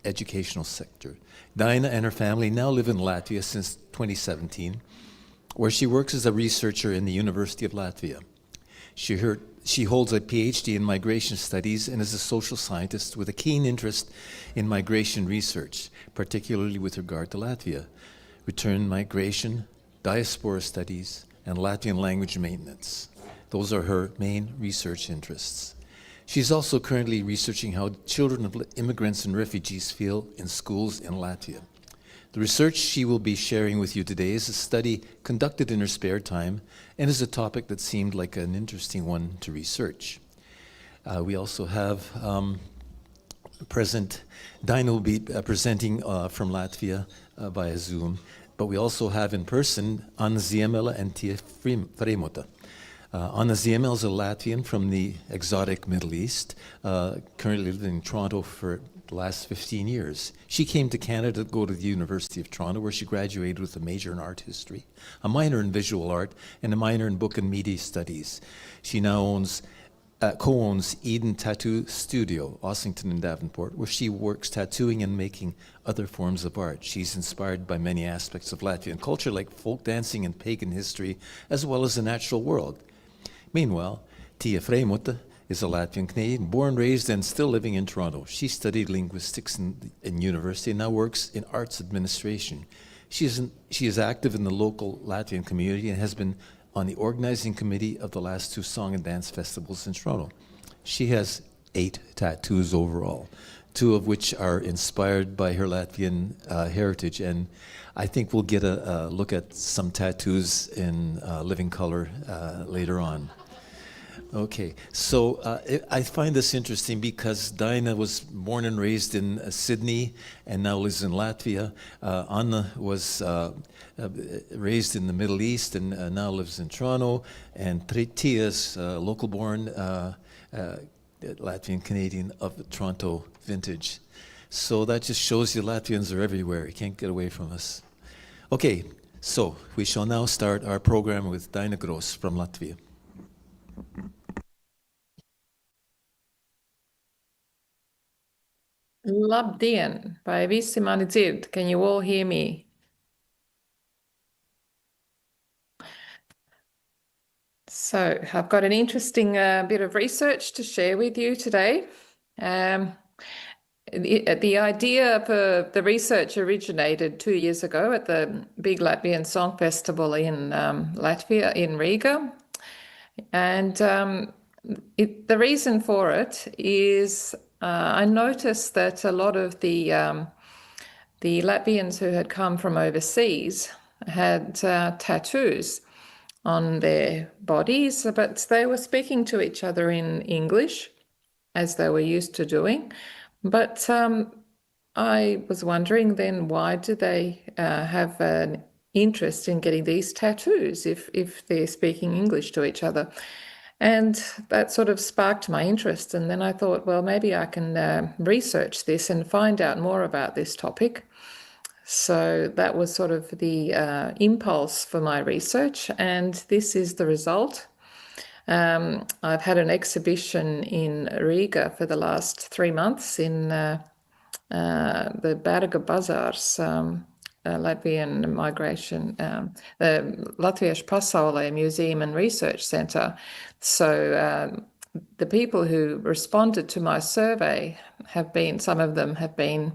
educational sector. Daina and her family now live in Latvia since 2017, where she works as a researcher in the University of Latvia. She holds a PhD in migration studies and is a social scientist with a keen interest in migration research, particularly with regard to Latvia, return migration, diaspora studies, and Latvian language maintenance. Those are her main research interests. She's also currently researching how children of immigrants and refugees feel in schools in Latvia. The research she will be sharing with you today is a study conducted in her spare time and is a topic that seemed like an interesting one to research. We also have Daina will be presenting from Latvia via Zoom, but we also have in person Anna Ziemele and Tija Freimuta. Anna Ziemele is a Latvian from the exotic Middle East, currently living in Toronto for the last 15 years. She came to Canada to go to the University of Toronto, where she graduated with a major in art history, a minor in visual art, and a minor in book and media studies. She now co-owns Eden Tattoo Studio, Ossington and Davenport, where she works tattooing and making other forms of art. She's inspired by many aspects of Latvian culture, like folk dancing and pagan history, as well as the natural world. Meanwhile, Tija Freimuta is a Latvian Canadian, born, raised, and still living in Toronto. She studied linguistics in university and now works in arts administration. She is active in the local Latvian community and has been on the organizing committee of the last 2 song and dance festivals in Toronto. She has 8 tattoos overall, 2 of which are inspired by her Latvian heritage, and I think we'll get a look at some tattoos in living color later on. Okay, so I find this interesting because Daina was born and raised in Sydney and now lives in Latvia. Anna was raised in the Middle East and now lives in Toronto. And Tija's local-born Latvian Canadian of the Toronto vintage. So that just shows you Latvians are everywhere. You can't get away from us. Okay, so we shall now start our program with Daina Gross from Latvia. Labdien! Vai visi mani dzird? Can you all hear me? So I've got an interesting bit of research to share with you today. The idea for the research originated 2 years ago at the big Latvian Song Festival in Latvia, in Riga. And the reason for it is I noticed that a lot of the Latvians who had come from overseas had tattoos on their bodies, but they were speaking to each other in English, as they were used to doing. But I was wondering then, why do they have an interest in getting these tattoos if they're speaking English to each other? And that sort of sparked my interest. And then I thought, well, maybe I can research this and find out more about this topic. So that was sort of the impulse for my research. And this is the result. I've had an exhibition in Riga for the last 3 months in the Berga Bazaars, Latvian Migration, the Latviešu Pasaulē Museum and Research Centre. So the people who responded to my survey some of them have been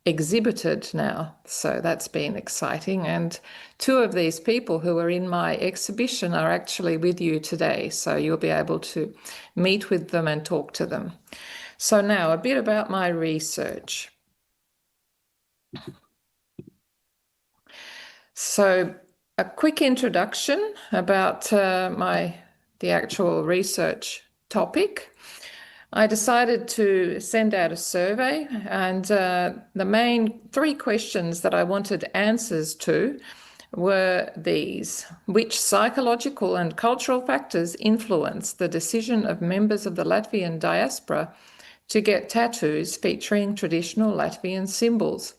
exhibited now. So that's been exciting. And 2 of these people who are in my exhibition are actually with you today. So you'll be able to meet with them and talk to them. So now a bit about my research. So a quick introduction about the actual research topic. I decided to send out a survey, and the main 3 questions that I wanted answers to were these: which psychological and cultural factors influence the decision of members of the Latvian diaspora to get tattoos featuring traditional Latvian symbols?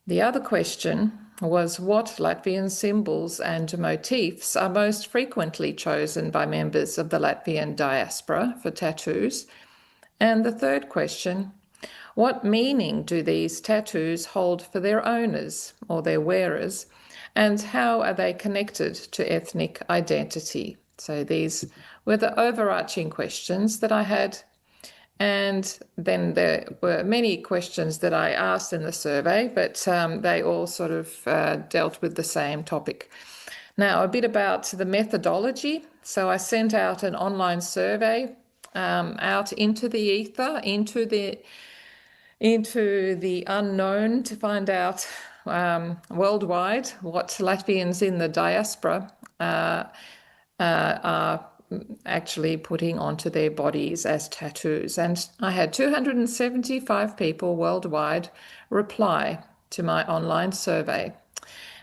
The other question was what Latvian symbols and motifs are most frequently chosen by members of the Latvian diaspora for tattoos. And the third question, What meaning do these tattoos hold for their owners or their wearers, and how are they connected to ethnic identity? So these were the overarching questions that I had. And then there were many questions that I asked in the survey, but they all sort of dealt with the same topic. Now, a bit about the methodology. So I sent out an online survey out into the ether, into the unknown, to find out worldwide what Latvians in the diaspora are actually putting onto their bodies as tattoos. And I had 275 people worldwide reply to my online survey.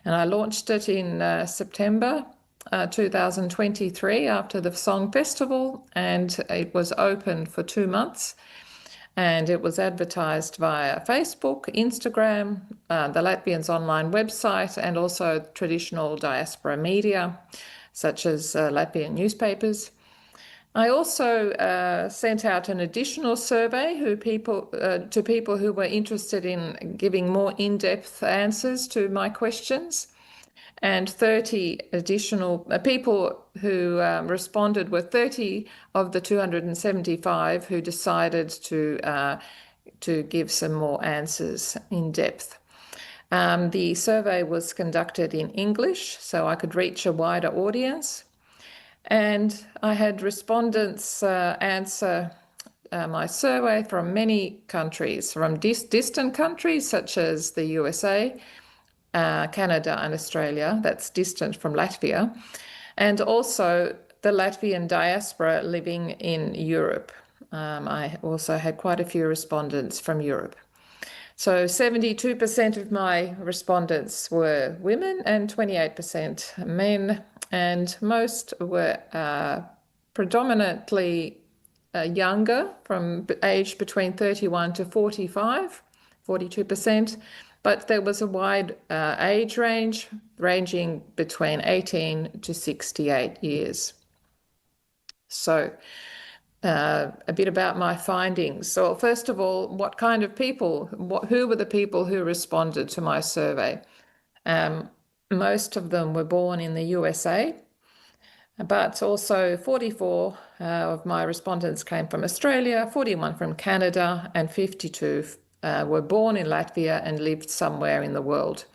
And I launched it in September 2023 after the Song Festival, and it was open for 2 months. And it was advertised via Facebook, Instagram, the Latvians online website, and also traditional diaspora media, such as Latvian newspapers. I also sent out an additional survey to people who were interested in giving more in-depth answers to my questions. And 30 additional people who responded were 30 of the 275 who decided to give some more answers in depth. The survey was conducted in English, so I could reach a wider audience. And I had respondents answer my survey from many countries, from distant countries such as the USA, Canada and Australia, that's distant from Latvia, and also the Latvian diaspora living in Europe. I also had quite a few respondents from Europe. So 72% of my respondents were women and 28% men, and most were predominantly younger, from age between 31 to 45, 42%, but there was a wide age range, ranging between 18 to 68 years. So a bit about my findings. So first of all, what kind of people, who were the people who responded to my survey? Most of them were born in the USA, but also 44 of my respondents came from Australia, 41 from Canada, and 52 were born in Latvia and lived somewhere in the world.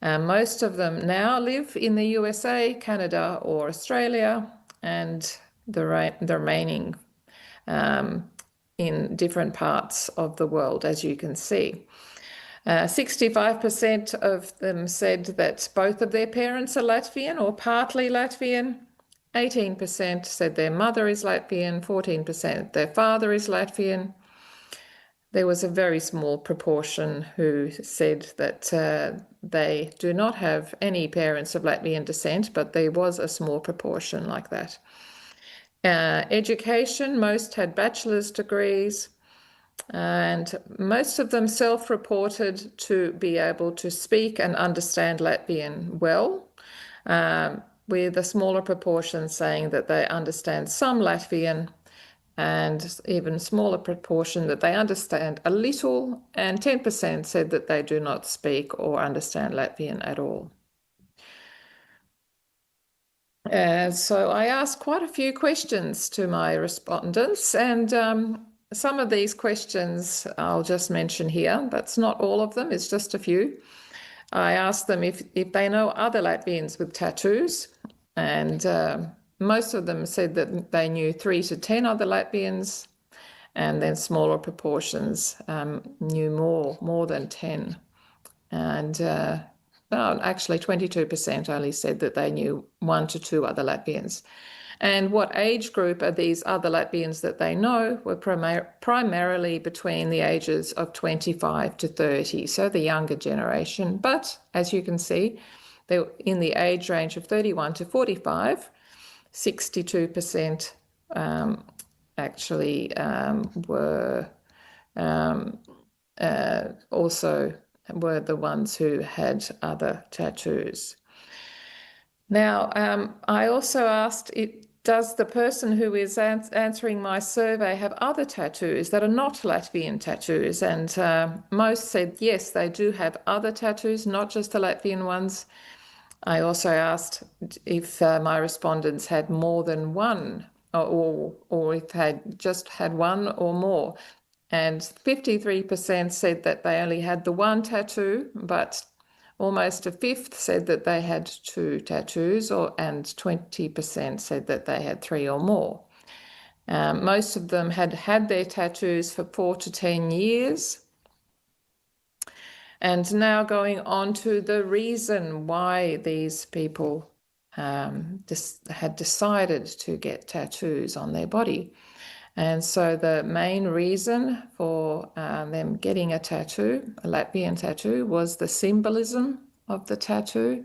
Most of them now live in the USA, Canada, or Australia, and the remaining in different parts of the world, as you can see. 65% of them said that both of their parents are Latvian or partly Latvian. 18% said their mother is Latvian, 14% their father is Latvian. There was a very small proportion who said that they do not have any parents of Latvian descent, but there was a small proportion like that. Education, most had bachelor's degrees, and most of them self-reported to be able to speak and understand Latvian well, with a smaller proportion saying that they understand some Latvian, and even smaller proportion that they understand a little, and 10% said that they do not speak or understand Latvian at all. So I asked quite a few questions to my respondents, and some of these questions I'll just mention here. That's not all of them, it's just a few. I asked them if they know other Latvians with tattoos, and most of them said that they knew 3 to 10 other Latvians, and then smaller proportions knew more than 10. And actually 22% only said that they knew 1 to 2 other Latvians. And what age group are these other Latvians that they know were primarily between the ages of 25 to 30, so the younger generation. But as you can see, they were in the age range of 31 to 45, 62% actually were also were the ones who had other tattoos. Now, I also asked does the person who is answering my survey have other tattoos that are not Latvian tattoos? And most said yes, they do have other tattoos, not just the Latvian ones. I also asked if my respondents had more than one, or if they just had one or more. And 53% said that they only had the one tattoo, but almost a fifth said that they had two tattoos, and 20% said that they had three or more. Most of them had had their tattoos for 4 to 10 years. And now going on to the reason why these people had decided to get tattoos on their body. And so the main reason for them getting a tattoo, a Latvian tattoo, was the symbolism of the tattoo,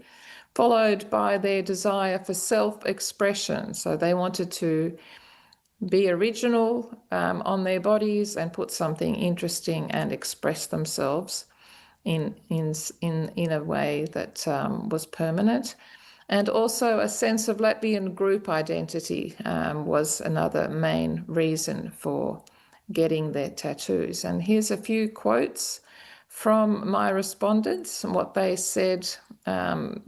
followed by their desire for self-expression. So they wanted to be original on their bodies and put something interesting and express themselves in a way that was permanent. And also a sense of Latvian group identity was another main reason for getting their tattoos. And here's a few quotes from my respondents and what they said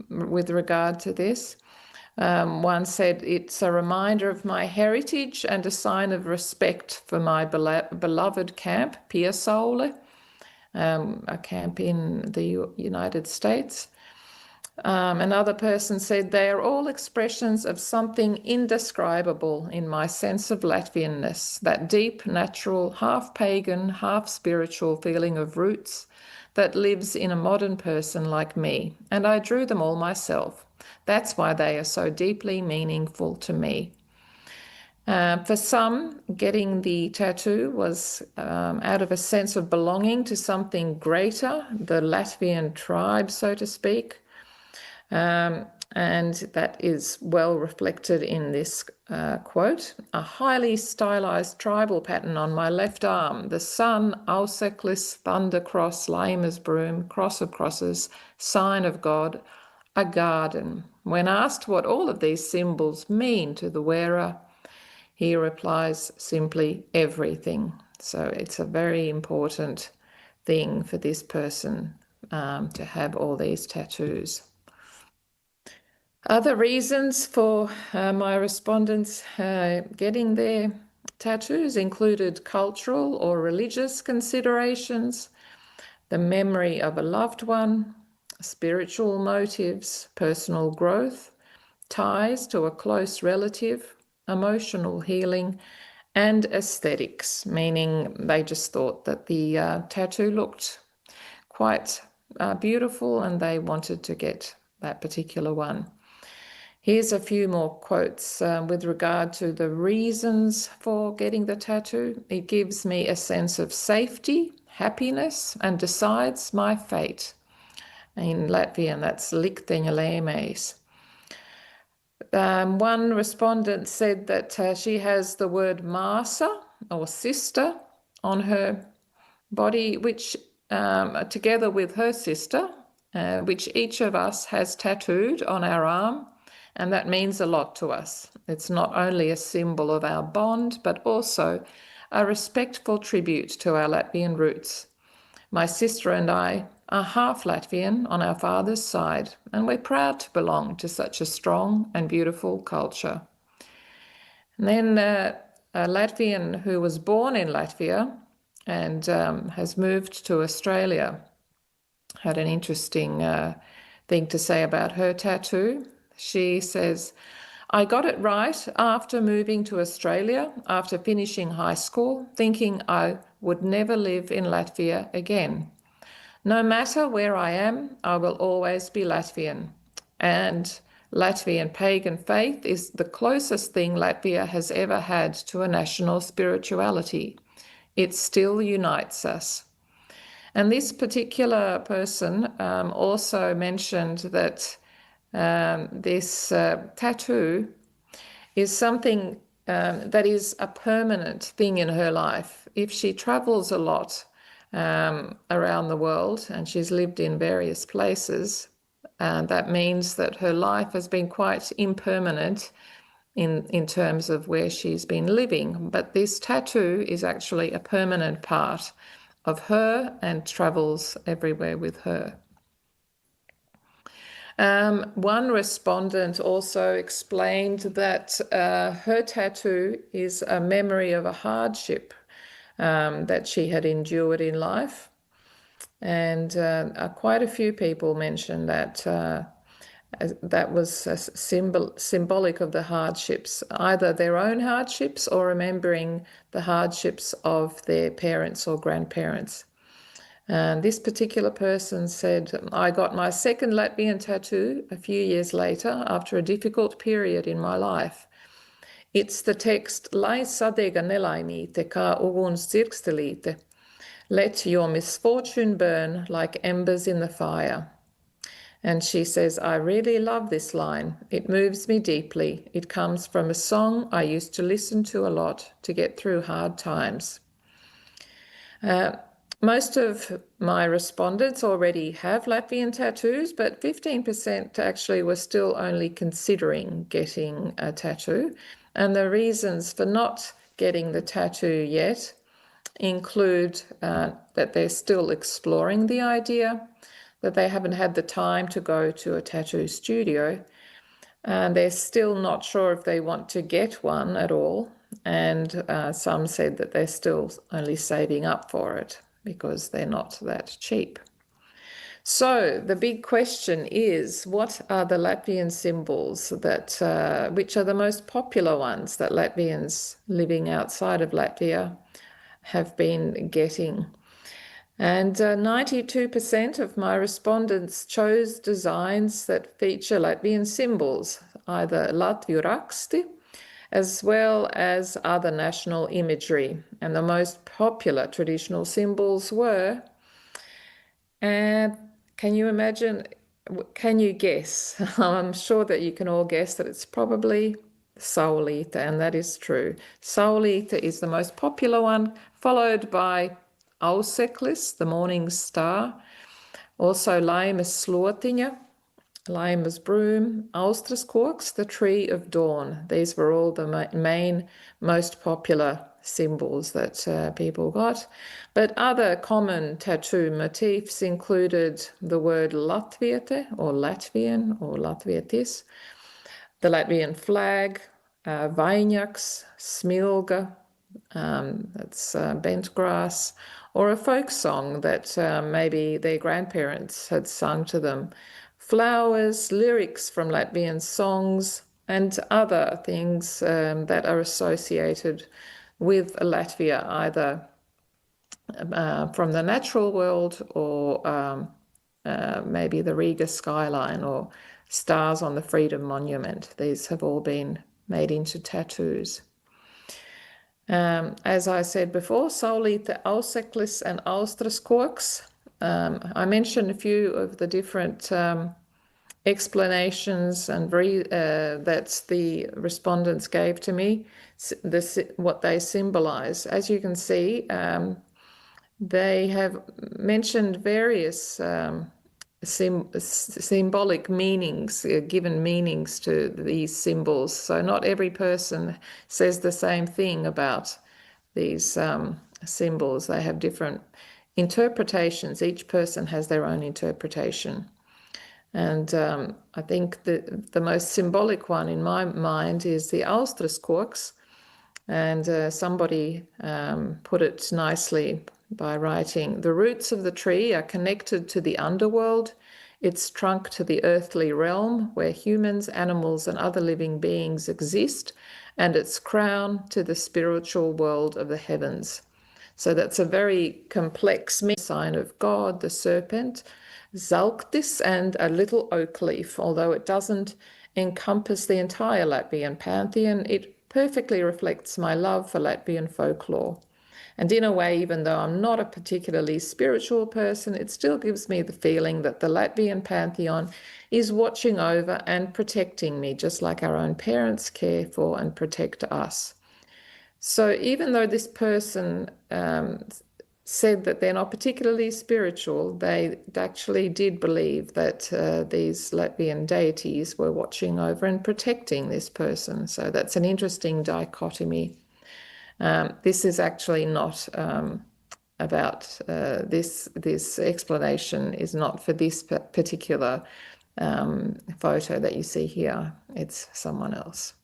with regard to this. One said, "It's a reminder of my heritage and a sign of respect for my beloved camp, Piederības, a camp in the United States." Another person said, "They are all expressions of something indescribable in my sense of Latvianness, that deep, natural, half-pagan, half-spiritual feeling of roots that lives in a modern person like me, and I drew them all myself. That's why they are so deeply meaningful to me." For some, getting the tattoo was out of a sense of belonging to something greater, the Latvian tribe, so to speak. And that is well reflected in this quote. "A highly stylized tribal pattern on my left arm, the sun, auseklis, thunder cross, laimers broom, cross of crosses, sign of God, a garden. When asked what all of these symbols mean to the wearer, he replies simply everything." So it's a very important thing for this person to have all these tattoos. Other reasons for my respondents getting their tattoos included cultural or religious considerations, the memory of a loved one, spiritual motives, personal growth, ties to a close relative, emotional healing, and aesthetics, meaning they just thought that the tattoo looked quite beautiful and they wanted to get that particular one. Here's a few more quotes with regard to the reasons for getting the tattoo. "It gives me a sense of safety, happiness, and decides my fate." In Latvian, that's likteņa lēmējs. One respondent said that she has the word māsa or sister on her body, which together with her sister, which each of us has tattooed on our arm. And that means a lot to us. It's not only a symbol of our bond, but also a respectful tribute to our Latvian roots. My sister and I are half Latvian on our father's side, and we're proud to belong to such a strong and beautiful culture. And then a Latvian who was born in Latvia and has moved to Australia had an interesting thing to say about her tattoo. She says, "I got it right after moving to Australia, after finishing high school, thinking I would never live in Latvia again. No matter where I am, I will always be Latvian. And Latvian pagan faith is the closest thing Latvia has ever had to a national spirituality. It still unites us." And this particular person also mentioned that this tattoo is something that is a permanent thing in her life. If she travels a lot around the world and she's lived in various places, that means that her life has been quite impermanent in terms of where she's been living, but this tattoo is actually a permanent part of her and travels everywhere with her. One respondent also explained that her tattoo is a memory of a hardship that she had endured in life. And quite a few people mentioned that that was a symbolic of the hardships, either their own hardships or remembering the hardships of their parents or grandparents. And this particular person said, I got my second Latvian tattoo a few years later after a difficult period in my life. It's the text, Lai sadega nelaimīte, kā uguns dzirkstelīte. Let your misfortune burn like embers in the fire. And she says, I really love this line. It moves me deeply. It comes from a song I used to listen to a lot to get through hard times. Most of my respondents already have Latvian tattoos, but 15% actually were still only considering getting a tattoo. And the reasons for not getting the tattoo yet include that they're still exploring the idea, that they haven't had the time to go to a tattoo studio, and they're still not sure if they want to get one at all. And some said that they're still only saving up for it because they're not that cheap. So the big question is, what are the Latvian symbols that, which are the most popular ones that Latvians living outside of Latvia have been getting? And 92% of my respondents chose designs that feature Latvian symbols, either latviešu raksti, as well as other national imagery. And the most popular traditional symbols were, and can you imagine, can you guess? I'm sure that you can all guess that it's probably saulīte, and that is true. Saulīte is the most popular one, followed by auseklis, the morning star, also laimes slotiņa, laimes broom, austras koks, the tree of dawn. These were all the main, most popular symbols that people got. But other common tattoo motifs included the word latviete, or Latvian, or latvietis, the Latvian flag, vainaks, smilga, that's bent grass, or a folk song that maybe their grandparents had sung to them, flowers, lyrics from Latvian songs, and other things that are associated with Latvia, either from the natural world or maybe the Riga skyline or stars on the Freedom Monument. These have all been made into tattoos. As I said before, saulīte, auseklis, and austras koks. I mentioned a few of the different explanations and that the respondents gave to me, what they symbolize. As you can see, they have mentioned various symbolic meanings, given meanings to these symbols. So not every person says the same thing about these symbols. They have different interpretations. Each person has their own interpretation. And I think the most symbolic one in my mind is the austras koks. And somebody put it nicely by writing, the roots of the tree are connected to the underworld, its trunk to the earthly realm where humans, animals, and other living beings exist, and its crown to the spiritual world of the heavens. So that's a very complex sign of God, the serpent, zalktis, and a little oak leaf. Although it doesn't encompass the entire Latvian pantheon, it perfectly reflects my love for Latvian folklore. And in a way, even though I'm not a particularly spiritual person, it still gives me the feeling that the Latvian pantheon is watching over and protecting me, just like our own parents care for and protect us. So even though this person said that they're not particularly spiritual. They actually did believe that these Latvian deities were watching over and protecting this person. So that's an interesting dichotomy. This is actually not about this explanation is not for this particular photo that you see here. It's someone else.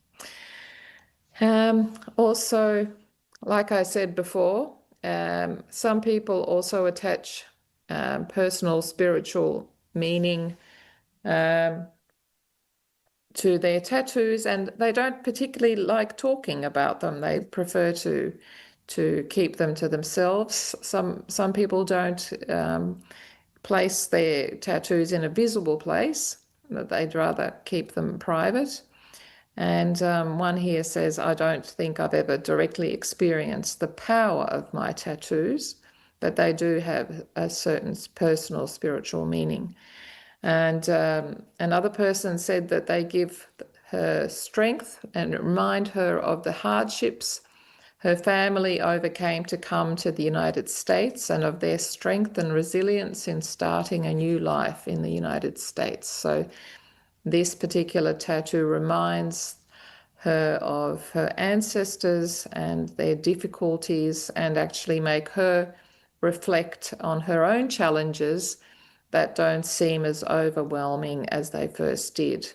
Also, like I said before, some people also attach personal spiritual meaning to their tattoos, and they don't particularly like talking about them. They prefer to keep them to themselves. Some people don't place their tattoos in a visible place, but they'd rather keep them private. And one here says, I don't think I've ever directly experienced the power of my tattoos, but they do have a certain personal spiritual meaning. And another person said that they give her strength and remind her of the hardships her family overcame to come to the United States, and of their strength and resilience in starting a new life in the United States. So this particular tattoo reminds her of her ancestors and their difficulties, and actually make her reflect on her own challenges that don't seem as overwhelming as they first did.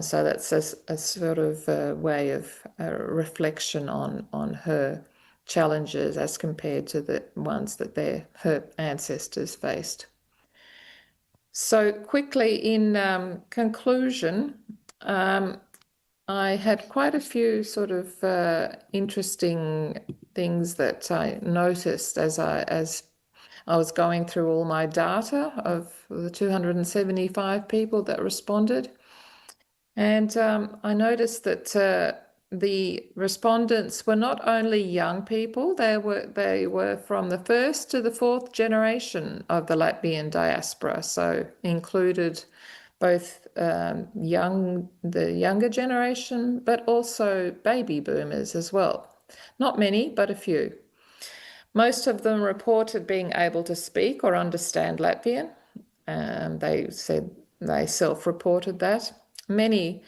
So that's a sort of a way of reflection on her challenges as compared to the ones that her ancestors faced. So quickly, in conclusion, I had quite a few sort of interesting things that I noticed as I was going through all my data of the 275 people that responded. And I noticed that the respondents were not only young people, they were from the first to the fourth generation of the Latvian diaspora, so included both the younger generation, but also baby boomers as well. Not many, but a few. Most of them reported being able to speak or understand Latvian. They said they self-reported that. Many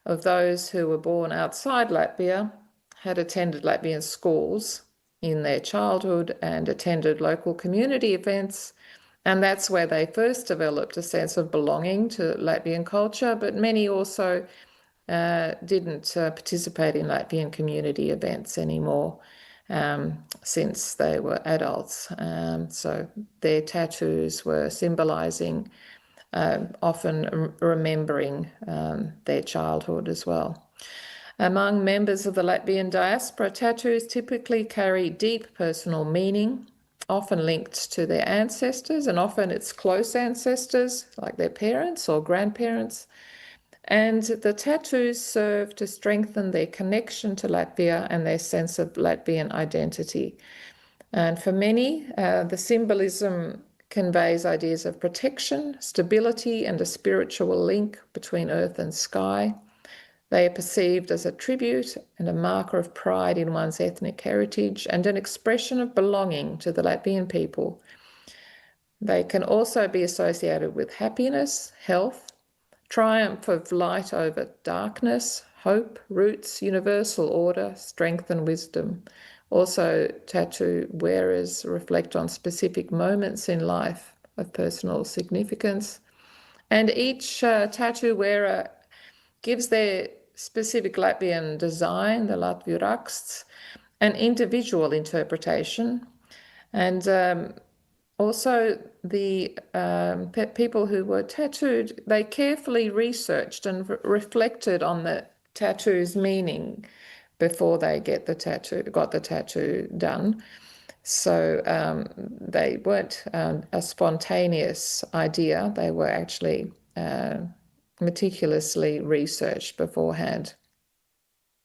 of those who were born outside Latvia had attended Latvian schools in their childhood and attended local community events, and that's where they first developed a sense of belonging to Latvian culture, but many also didn't participate in Latvian community events anymore since they were adults. So their tattoos were symbolizing often remembering their childhood as well. Among members of the Latvian diaspora, tattoos typically carry deep personal meaning, often linked to their ancestors, and often it's close ancestors like their parents or grandparents. And the tattoos serve to strengthen their connection to Latvia and their sense of Latvian identity. And for many, the symbolism conveys ideas of protection, stability, and a spiritual link between earth and sky. They are perceived as a tribute and a marker of pride in one's ethnic heritage and an expression of belonging to the Latvian people. They can also be associated with happiness, health, triumph of light over darkness, hope, roots, universal order, strength, and wisdom. Also, tattoo wearers reflect on specific moments in life of personal significance. And each tattoo wearer gives their specific Latvian design, the Latviešu raksts, an individual interpretation. And also the people who were tattooed, they carefully researched and reflected on the tattoo's meaning before they got the tattoo done. So they weren't a spontaneous idea. They were actually meticulously researched beforehand.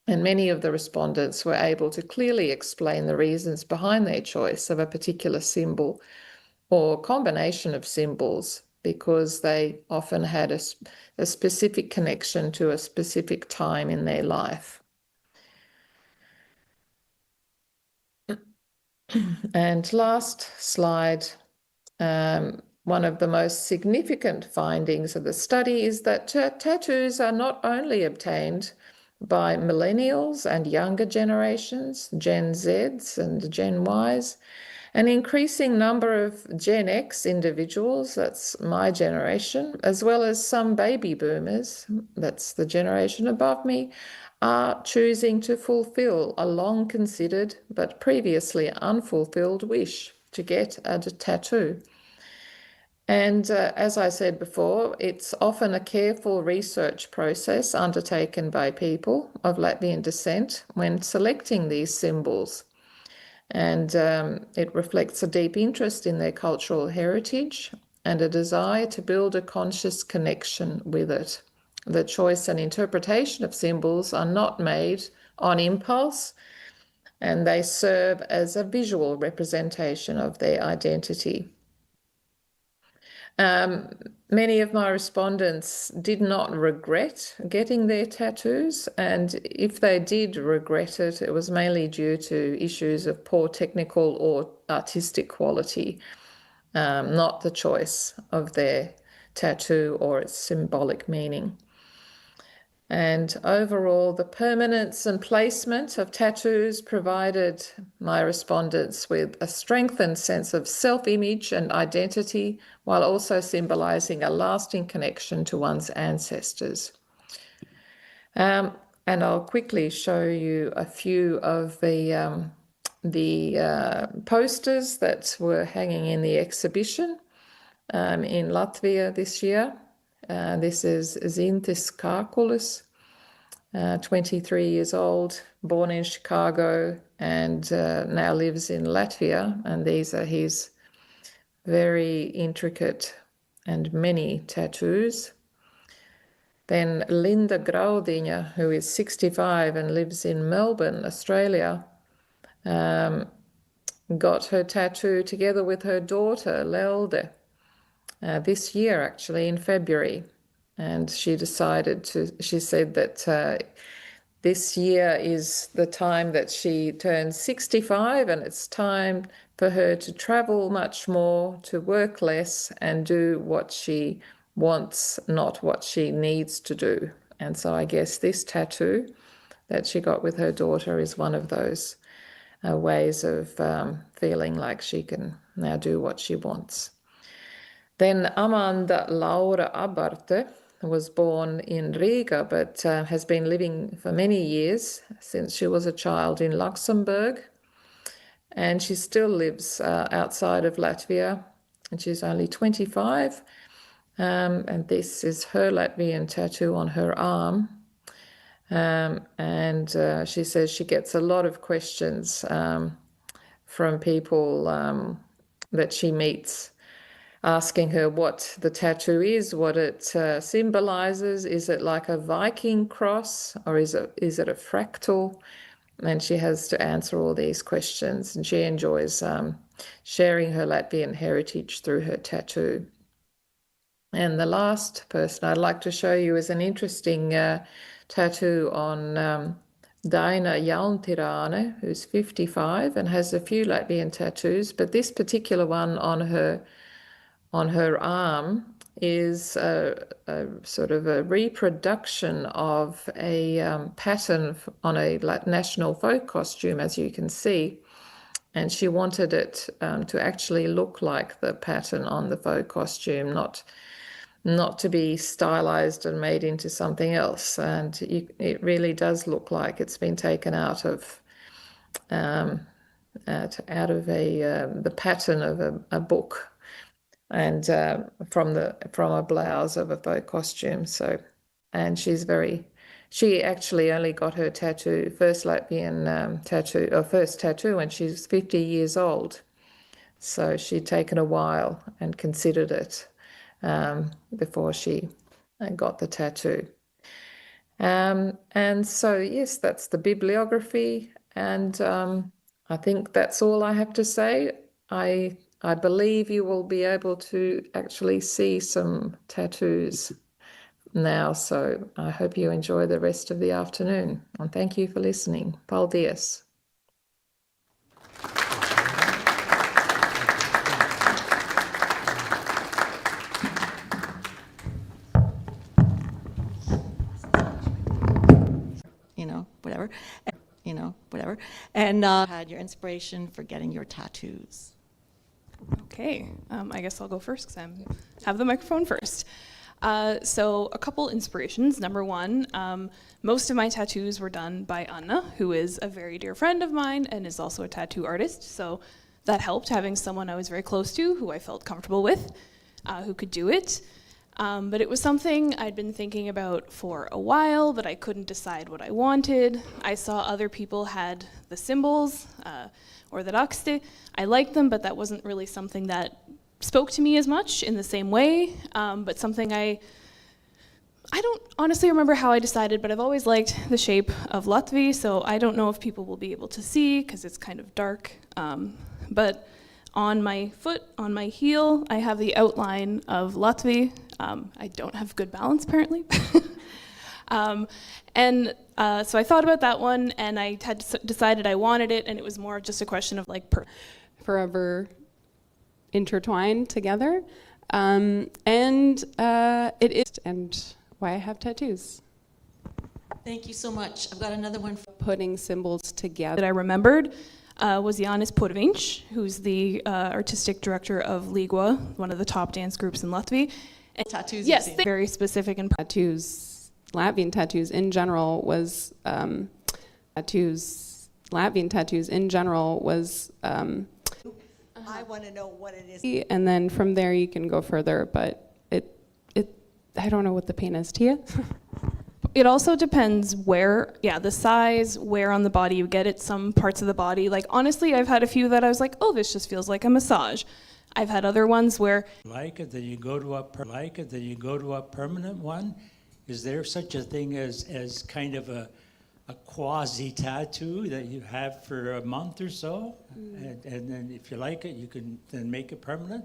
And many of the respondents were able to clearly explain the reasons behind their choice of a particular symbol or combination of symbols, because they often had a specific connection to a specific time in their life. And last slide, one of the most significant findings of the study is that tattoos are not only obtained by millennials and younger generations, Gen Zs and Gen Ys, an increasing number of Gen X individuals, that's my generation, as well as some baby boomers, that's the generation above me, are choosing to fulfill a long considered but previously unfulfilled wish to get a tattoo. And as I said before, it's often a careful research process undertaken by people of Latvian descent when selecting these symbols. And it reflects a deep interest in their cultural heritage and a desire to build a conscious connection with it. The choice and interpretation of symbols are not made on impulse, and they serve as a visual representation of their identity. Many of my respondents did not regret getting their tattoos, and if they did regret it, it was mainly due to issues of poor technical or artistic quality, not the choice of their tattoo or its symbolic meaning. And overall, the permanence and placement of tattoos provided my respondents with a strengthened sense of self-image and identity, while also symbolizing a lasting connection to one's ancestors. And I'll quickly show you a few of the posters that were hanging in the exhibition in Latvia this year. This is Zintis Kārkulis, 23 years old, born in Chicago, and now lives in Latvia. And these are his very intricate and many tattoos. Then Linda Graudiņa, who is 65 and lives in Melbourne, Australia, got her tattoo together with her daughter, Lelde, this year, actually, in February. And she said that this year is the time that she turns 65, and it's time for her to travel much more, to work less, and do what she wants, not what she needs to do. And so I guess this tattoo that she got with her daughter is one of those ways of feeling like she can now do what she wants. Then Amanda Laura Abarte was born in Riga, but has been living for many years, since she was a child, in Luxembourg. And she still lives outside of Latvia, and she's only 25. And this is her Latvian tattoo on her arm. And she says she gets a lot of questions from people that she meets, asking her what the tattoo is, what it symbolizes. Is it like a Viking cross, or is it a fractal? And she has to answer all these questions, and she enjoys sharing her Latvian heritage through her tattoo. And the last person I'd like to show you is an interesting tattoo on Daina Jauntirāne, who's 55 and has a few Latvian tattoos, but this particular one on her arm is a sort of a reproduction of a pattern on a national folk costume, as you can see. And she wanted it to actually look like the pattern on the folk costume, not to be stylized and made into something else. And it really does look like it's been taken out of the pattern of a book, and from a blouse of a folk costume. So, and she actually only got her first Latvian tattoo when she's 50 years old. So she'd taken a while and considered it before she got the tattoo. And so, yes, that's the bibliography. And I think that's all I have to say. I believe you will be able to actually see some tattoos now. So I hope you enjoy the rest of the afternoon. And thank you for listening. Paldies. whatever, whatever. And had your inspiration for getting your tattoos? Okay, I guess I'll go first because I have the microphone first. So a couple inspirations. Number one, most of my tattoos were done by Anna, who is a very dear friend of mine and is also a tattoo artist. So that helped, having someone I was very close to, who I felt comfortable with, who could do it. But it was something I'd been thinking about for a while, but I couldn't decide what I wanted. I saw other people had the symbols, or the kļūst. I liked them, but that wasn't really something that spoke to me as much in the same way, but something I don't honestly remember how I decided, but I've always liked the shape of Latvia, so I don't know if people will be able to see because it's kind of dark. But on my foot, on my heel, I have the outline of Latvia. I don't have good balance, apparently. So I thought about that one, and I had decided I wanted it, and it was more just a question of like forever intertwined together. It is, and why I have tattoos. Thank you so much. I've got another one. Putting symbols together. That I remembered was Jānis Purviņš, who's the artistic director of Līgo, one of the top dance groups in Latvia. And Tattoos. yes, very specific and Tattoos, Latvian tattoos in general was I want to know what it is. And then from there you can go further, but I don't know what the pain is, Tia. it also depends where, the size, where on the body you get it. Some parts of the body, like honestly, I've had a few that I was like, oh, this just feels like a massage. I've had other ones where like it, then you go to a permanent one. Is there such a thing as kind of a quasi tattoo that you have for a month or so, and then if you like it, you can then make it permanent?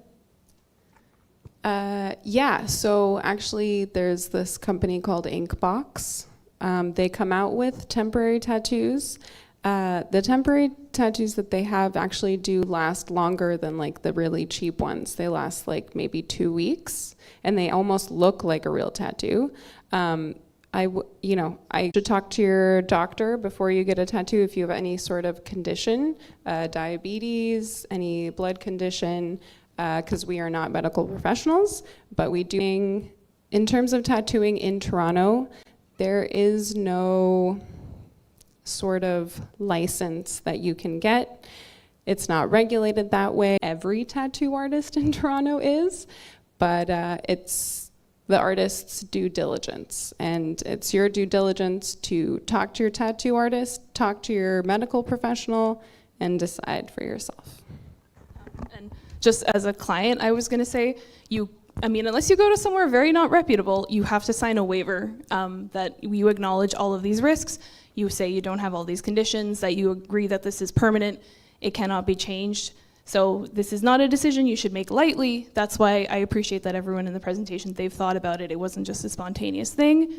So actually there's this company called Inkbox. They come out with temporary tattoos. The temporary tattoos that they have actually do last longer than like the really cheap ones. They last like maybe 2 weeks, and they almost look like a real tattoo. I should talk to your doctor before you get a tattoo if you have any sort of condition, diabetes, any blood condition, because we are not medical professionals, but we do. In terms of tattooing in Toronto, there is no sort of license that you can get. It's not regulated that way. Every tattoo artist in Toronto is, but it's the artist's due diligence, and it's your due diligence to talk to your tattoo artist, talk to your medical professional, and decide for yourself. And just as a client, I was going to say, unless you go to somewhere very not reputable, you have to sign a waiver that you acknowledge all of these risks. You say you don't have all these conditions, that you agree that this is permanent, it cannot be changed. So this is not a decision you should make lightly. That's why I appreciate that everyone in the presentation, they've thought about it. It wasn't just a spontaneous thing.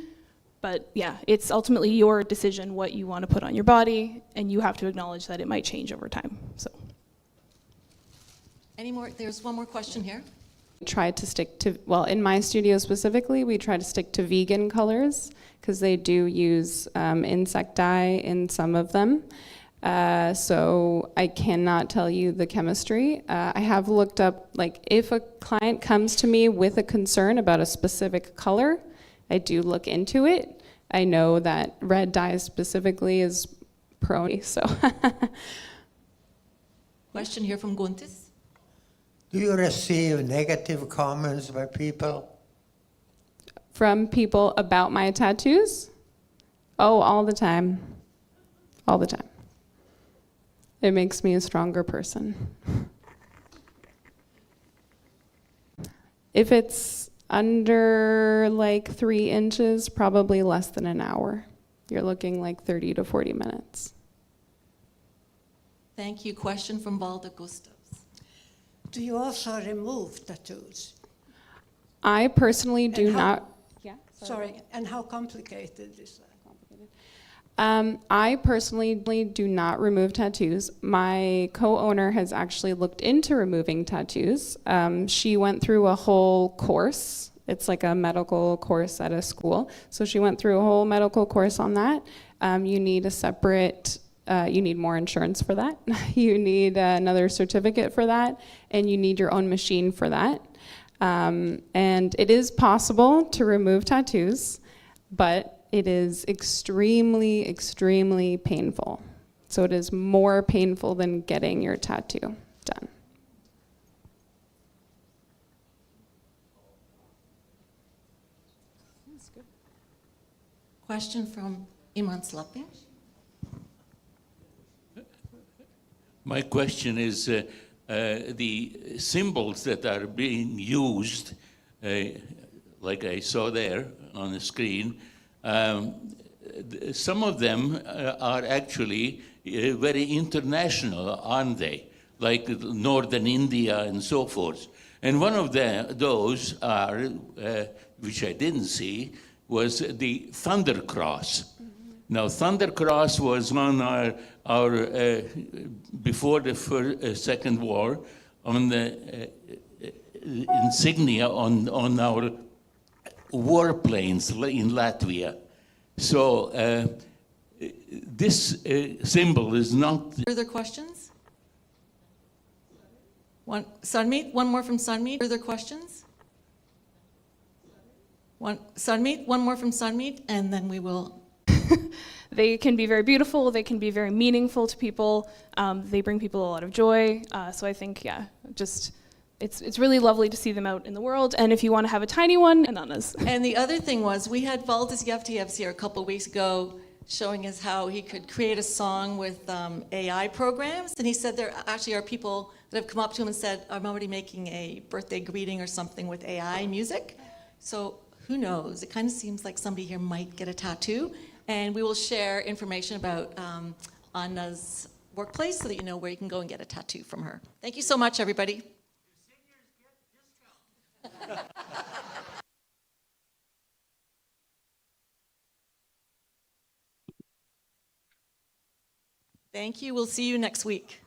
But yeah, it's ultimately your decision what you want to put on your body, and you have to acknowledge that it might change over time. So. Any more? There's one more question here. Tried to stick to, in my studio specifically, we try to stick to vegan colors because they do use insect dye in some of them. So I cannot tell you the chemistry. I have looked up, if a client comes to me with a concern about a specific color, I do look into it. I know that red dye specifically is prone, so. Question here from Guntis. Do you receive negative comments by people? From people about my tattoos? Oh, all the time. All the time. It makes me a stronger person. If it's under 3 inches, probably less than an hour. You're looking 30 to 40 minutes. Thank you. Question from Valda Gustavs. Do you also remove tattoos? I personally do not. Yeah. Sorry, and how complicated is that? I personally do not remove tattoos. My co-owner has actually looked into removing tattoos. She went through a whole course It's like a medical course at a school. So she went through a whole medical course on that. You need a separate, you need more insurance for that. You need another certificate for that, and you need your own machine for that. And it is possible to remove tattoos, but it is extremely, extremely painful. So it is more painful than getting your tattoo done. Question from Iman Slapi. My question is the symbols that are being used, like I saw there on the screen, some of them are actually very international, aren't they? Like Northern India and so forth. And one of those are, which I didn't see, was the Thunder Cross. Now, Thunder Cross was on our before the Second War, on the insignia on our warplanes in Latvia. So this symbol is not... Further questions? Sunmeet, one more from Sunmeet. Further questions? Sunmeet, one more from Sunmeet, and then we will... They can be very beautiful, they can be very meaningful to people, they bring people a lot of joy, so I think, yeah, just, it's really lovely to see them out in the world, and if you want to have a tiny one, Anna's. And the other thing was, we had Valdis Yevtievs here a couple of weeks ago showing us how he could create a song with AI programs, and he said there actually are people that have come up to him and said, I'm already making a birthday greeting or something with AI music, so who knows, it kind of seems like somebody here might get a tattoo. And we will share information about Anna's workplace so that you know where you can go and get a tattoo from her. Thank you so much, everybody. Thank you. We'll see you next week.